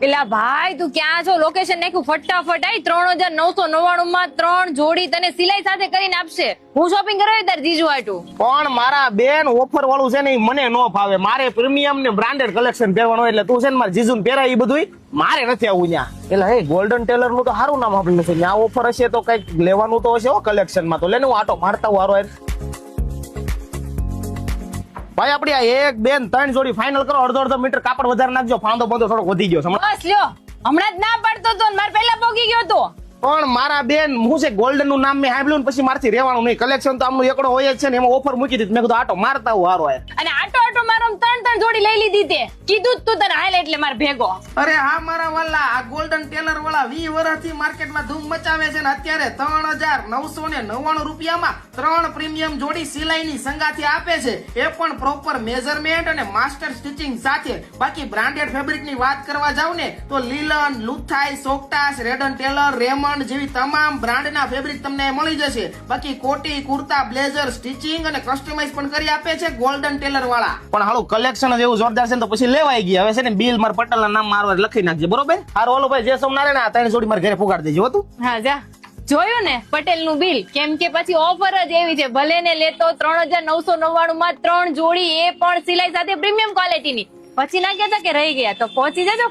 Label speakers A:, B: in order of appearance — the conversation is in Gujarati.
A: એલા ભાઈ તું ક્યાં છો? લોકેશન નાખ્યું ફટાફટ આઈ. 3999 માં 3 જોડી તને સિલાઈ સાથે કરીને આપશે. હું શોપિંગ કરવા તાર જીજુ આટું.
B: પણ મારા બેન ઓફર વાળું છે ને ઈ મને નો ફાવે. મારે પ્રીમિયમ ને બ્રાન્ડેડ કલેક્શન પહેરવાનું એટલે તું છે ને મારા જીજુ ને પહેરાય ઈ બધું મારે નથી આવું ત્યાં. એટલે હે ગોલ્ડન ટેલર નું તો સારું નામ આપેલું છે. ત્યાં ઓફર હશે તો કઈક લેવાનું તો હશે હો કલેક્શન માં. તો લેને હું આટો મારતા હું હારો ભાઈ આપડી આ 1 2 3 જોડી ફાઇનલ કરો. અડધો મીટર કાપડ વધારે નાખજો. ફાંદો બંધો થોડો વધી ગયો છે.
A: બસ લ્યો, હમણાં જ ના પડતો તો મારે પહેલા પોગી ગયો તો.
B: પણ મારા બેન હું છે ગોલ્ડન નું નામ મેં સાંભળ્યું ને પછી મારથી રહેવાનું નહીં. કલેક્શન તો આમનું એકડો હોય જ છે ને. એમાં ઓફર મૂકી દીધી. મેં કીધું આટો મારતા હું હારો
A: અને આટો મારો 3 જોડી લઈ લીધી તે. કીધું તું તને હાલ એટલે માર ભેગો.
B: અરે હા મારા વાલા, આ ગોલ્ડન ટેલર વાળા 20 વર્ષથી માર્કેટમાં ધૂમ મચાવે છે ને અત્યારે 3999 રૂપિયામાં 3 પ્રીમિયમ જોડી સિલાઈની સંગાથી આપે છે. એ પણ પ્રોપર મેઝરમેન્ટ અને માસ્ટર સ્ટિચિંગ સાથે. બાકી બ્રાન્ડેડ ફેબ્રિક ની વાત કરવા જાવ ને તો લીલન, લુથાઈ, સોક્ટાસ, રેડન ટેલર, રેમન્ડ જેવી તમામ બ્રાન્ડના ફેબ્રિક તમને મળી જશે. બાકી કોટી, કુર્તા, બ્લેઝર સ્ટિચિંગ અને કસ્ટમાઇઝ પણ કરી આપે છે ગોલ્ડન ટેલર વાળા. પણ હાલો કલેક્શન જ એવું જોરદાર છે ને તો પછી લેવાઈ ગયા. હવે છે ને બિલ માર પટેલ ના નામ મારવા લખી નાખજે, બરોબર? હારો ઓલો ભાઈ જે સોમનારે ને 3 જોડી મારા ઘરે પુગાડી દેજો તું.
A: હા જા, જોયું ને પટેલ નું બિલ. કેમ કે પછી ઓફર જ એવી છે. ભલે ને લેતો 3999 માં 3 જોડી, એ પણ સિલાઈ સાથે પ્રીમિયમ ક્વોલિટી ની. પછી ના કહેતા કે રહી ગયા. તો પહોંચી જજો.